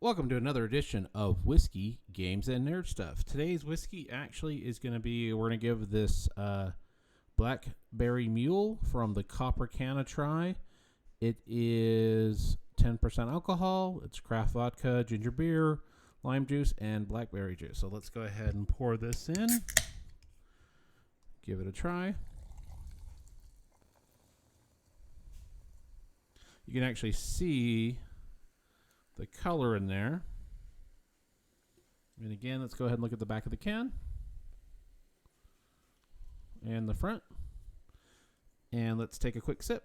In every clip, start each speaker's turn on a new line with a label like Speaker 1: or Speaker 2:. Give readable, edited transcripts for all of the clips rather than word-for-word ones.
Speaker 1: Welcome to another edition of Whiskey, Games, and Nerd Stuff. Today's whiskey actually is going to be, we're going to give this Blackberry Mule from the Copper Can a try. It is 10% alcohol. It's craft vodka, ginger beer, lime juice, and blackberry juice. So let's go ahead and pour this in. Give it a try. You can actually see the color in there. And again, let's go ahead and look at the back of the can and the front. And let's take a quick sip.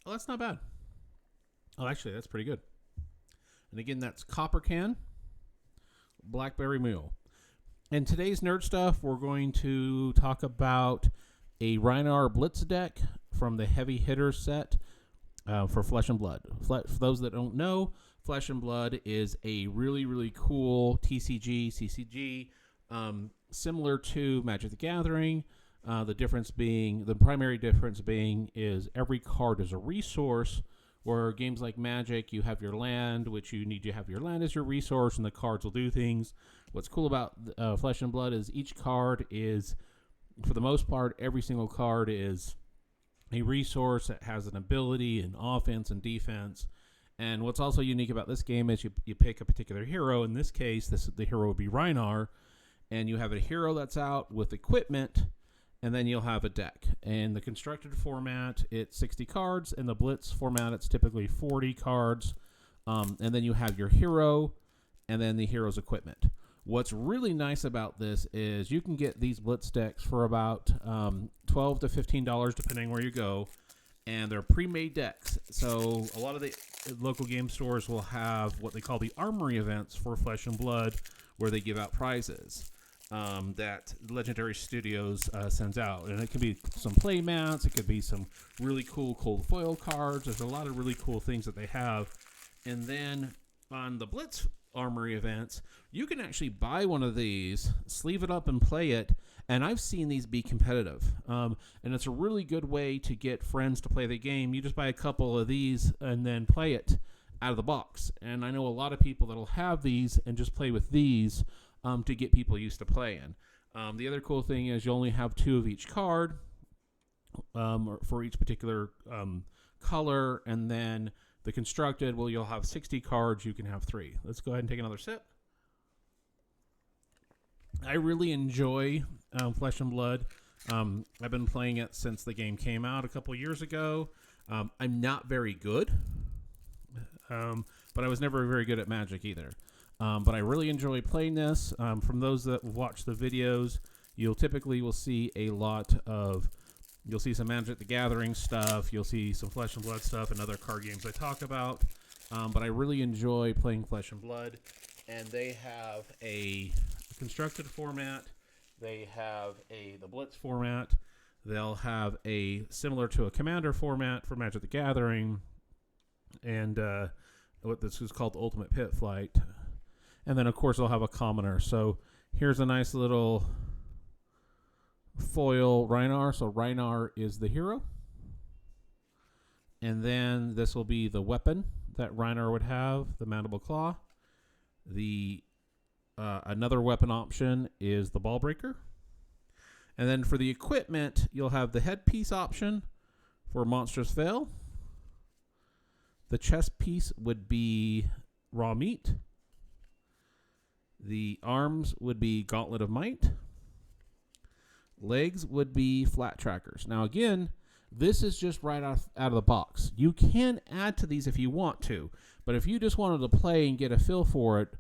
Speaker 1: Oh, that's not bad. Oh, actually, that's pretty good. And again, that's Copper Can, Blackberry Mule. In today's Nerd Stuff, we're going to talk about a Rhinar Blitz deck from the Heavy Hitter set for Flesh and Blood. For those that don't know, Flesh and Blood is a really, really cool CCG, similar to Magic the Gathering. The primary difference being is every card is a resource, where games like Magic, you have your land, which you need to have your land as your resource, and the cards will do things. What's cool about Flesh and Blood is each card is, for the most part, every single card is a resource that has an ability and offense and defense. And what's also unique about this game is you pick a particular hero. In this case, the hero would be Rhinar, and you have a hero that's out with equipment, and then you'll have a deck. In the constructed format, it's 60 cards. In the Blitz format, it's typically 40 cards. And then you have your hero, and then the hero's equipment. What's really nice about this is you can get these Blitz decks for about $12 to $15, depending where you go, and they're pre-made decks. So a lot of the local game stores will have what they call the armory events for Flesh and Blood, where they give out prizes that Legendary Studios sends out. And it could be some play mats, it could be some really cool cold foil cards. There's a lot of really cool things that they have. And then on the Blitz armory events, you can actually buy one of these, sleeve it up, and play it. And I've seen these be competitive. And it's a really good way to get friends to play the game. You just buy a couple of these and then play it out of the box. And I know a lot of people that'll have these and just play with these to get people used to playing. The other cool thing is you only have 2 of each card for each particular color. And then the constructed, well, you'll have 60 cards. You can have 3. Let's go ahead and take another sip. I really enjoy Flesh and Blood. I've been playing it since the game came out a couple years ago. I'm not very good, but I was never very good at Magic either. But I really enjoy playing this. From those that watch the videos, you'll see a lot of, you'll see some Magic the Gathering stuff. You'll see some Flesh and Blood stuff and other card games I talk about. But I really enjoy playing Flesh and Blood. And they have a constructed format. They have the Blitz format. They'll have a similar to a Commander format for Magic the Gathering. And what this is called the Ultimate Pit Flight. And then, of course, they'll have a commoner. So here's a nice little foil Rhinar. So Rhinar is the hero. And then this will be the weapon that Rhinar would have, the Mandible Claw. Another weapon option is the Ball Breaker. And then for the equipment, you'll have the headpiece option for Monstrous Veil. The chest piece would be Raw Meat. The arms would be Gauntlet of Might. Legs would be Flat Trackers. Now, again, this is just right out of the box. You can add to these if you want to, but if you just wanted to play and get a feel for it,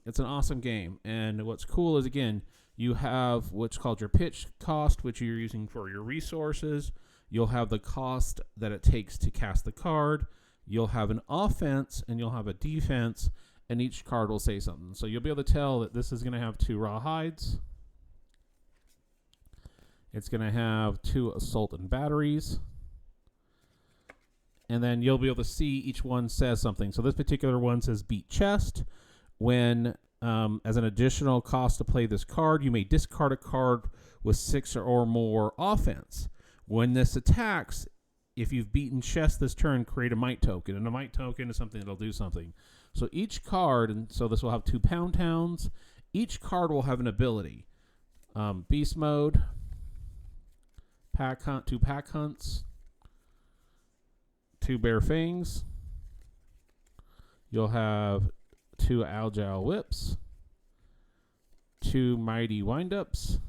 Speaker 1: it's an awesome game. And what's cool is, again, you have what's called your pitch cost, which you're using for your resources. You'll have the cost that it takes to cast the card. You'll have an offense, and you'll have a defense, and each card will say something. So you'll be able to tell that this is going to have 2 raw hides. It's going to have 2 assault and batteries. And then you'll be able to see each one says something. So this particular one says beat chest. When, as an additional cost to play this card, you may discard a card with 6 or more offense. When this attacks, if you've beaten chess this turn, create a might token. And a might token is something that'll do something. So each card, and so this will have 2 pound towns. Each card will have an ability. Beast mode, pack hunt, 2 pack hunts, 2 bare fangs. You'll have 2 agile whips, 2 mighty windups.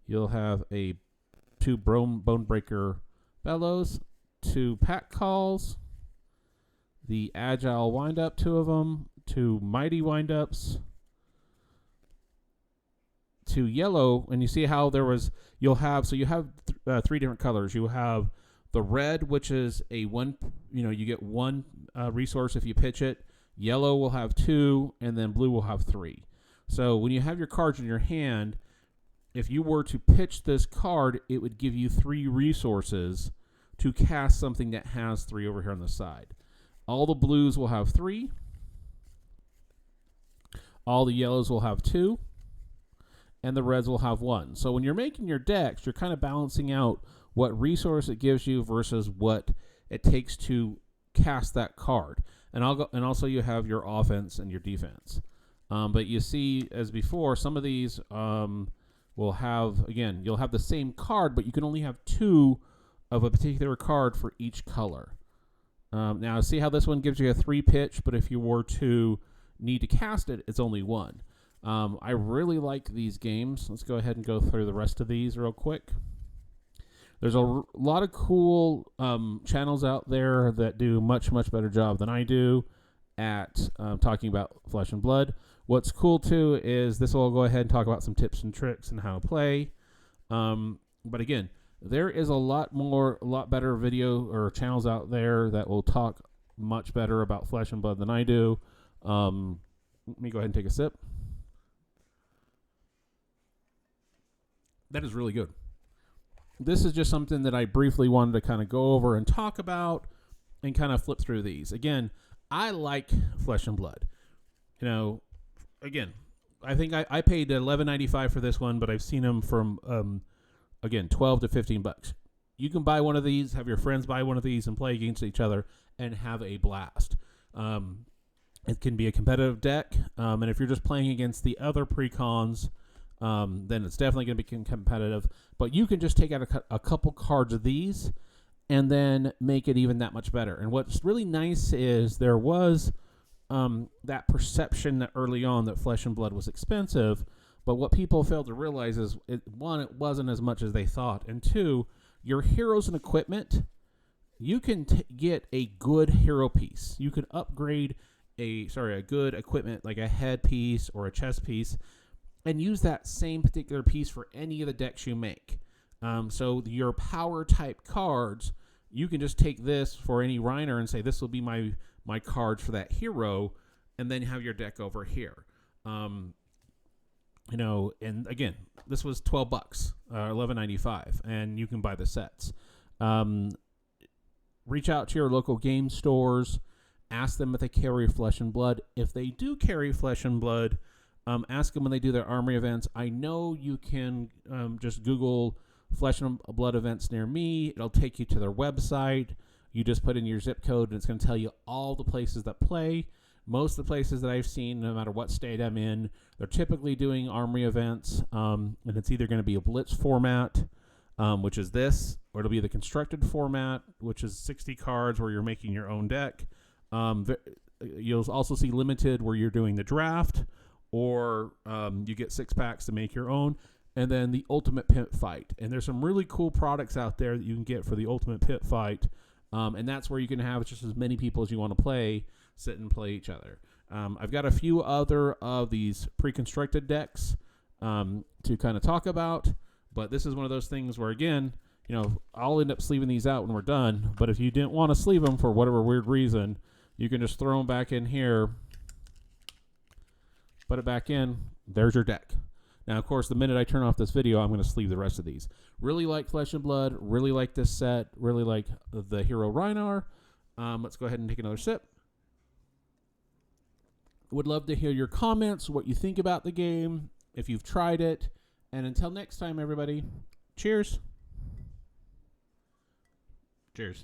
Speaker 1: You'll have 2 bone breaker bellows, 2 pack calls, the agile windup, 2 of them, 2 mighty windups, 2 yellow, and you see how you have 3 different colors. You have the red, which is a 1, you get 1 resource if you pitch it. Yellow will have 2, and then blue will have 3. So when you have your cards in your hand, if you were to pitch this card, it would give you 3 resources to cast something that has 3 over here on the side. All the blues will have 3. All the yellows will have 2. And the reds will have 1. So when you're making your decks, you're kind of balancing out what resource it gives you versus what it takes to cast that card. And also you have your offense and your defense. But you see, as before, some of these will have, again, you'll have the same card, but you can only have 2 of a particular card for each color. Now, see how this one gives you a 3 pitch, but if you were to need to cast it, it's only 1. I really like these games. Let's go ahead and go through the rest of these real quick. There's a lot of cool channels out there that do much, much better job than I do at talking about Flesh and Blood. What's cool, too, is this will go ahead and talk about some tips and tricks and how to play. But again, there is a lot better video or channels out there that will talk much better about Flesh and Blood than I do. Let me go ahead and take a sip. That is really good. This is just something that I briefly wanted to kind of go over and talk about and kind of flip through these. Again, I like Flesh and Blood. Again, I think I paid $11.95 for this one, but I've seen them from, again, $12 to $15. You can buy one of these, have your friends buy one of these, and play against each other and have a blast. It can be a competitive deck, and if you're just playing against the other precons, then it's definitely going to be competitive. But you can just take out a couple cards of these and then make it even that much better. And what's really nice is there was that perception that early on that Flesh and Blood was expensive, but what people failed to realize is, one, it wasn't as much as they thought, and 2, your heroes and equipment, you can get a good hero piece. You can upgrade a good equipment like a headpiece or a chest piece, and use that same particular piece for any of the decks you make. So your power type cards, you can just take this for any Rhinar and say, this will be my cards for that hero, and then have your deck over here. And again, this was $12, $11.95, and you can buy the sets. Reach out to your local game stores, ask them if they carry Flesh and Blood. If they do carry Flesh and Blood, ask them when they do their armory events. I know you can just Google Flesh and Blood events near me. It'll take you to their website. You just put in your zip code, and it's going to tell you all the places that play. Most of the places that I've seen, no matter what state I'm in, they're typically doing armory events, and it's either going to be a Blitz format, which is this, or it'll be the constructed format, which is 60 cards where you're making your own deck. You'll also see limited where you're doing the draft, or you get 6 packs to make your own, and then the ultimate pit fight. And there's some really cool products out there that you can get for the ultimate pit fight, and that's where you can have just as many people as you want to play sit and play each other. I've got a few other of these pre-constructed decks to kind of talk about, but this is one of those things where, again, I'll end up sleeving these out when we're done, but if you didn't want to sleeve them for whatever weird reason, you can just throw them back in here, put it back in, there's your deck. Now, of course, the minute I turn off this video, I'm going to sleeve the rest of these. Really like Flesh and Blood, really like this set, really like the hero Rhinar. Let's go ahead and take another sip. Would love to hear your comments, what you think about the game, if you've tried it. And until next time, everybody, cheers. Cheers.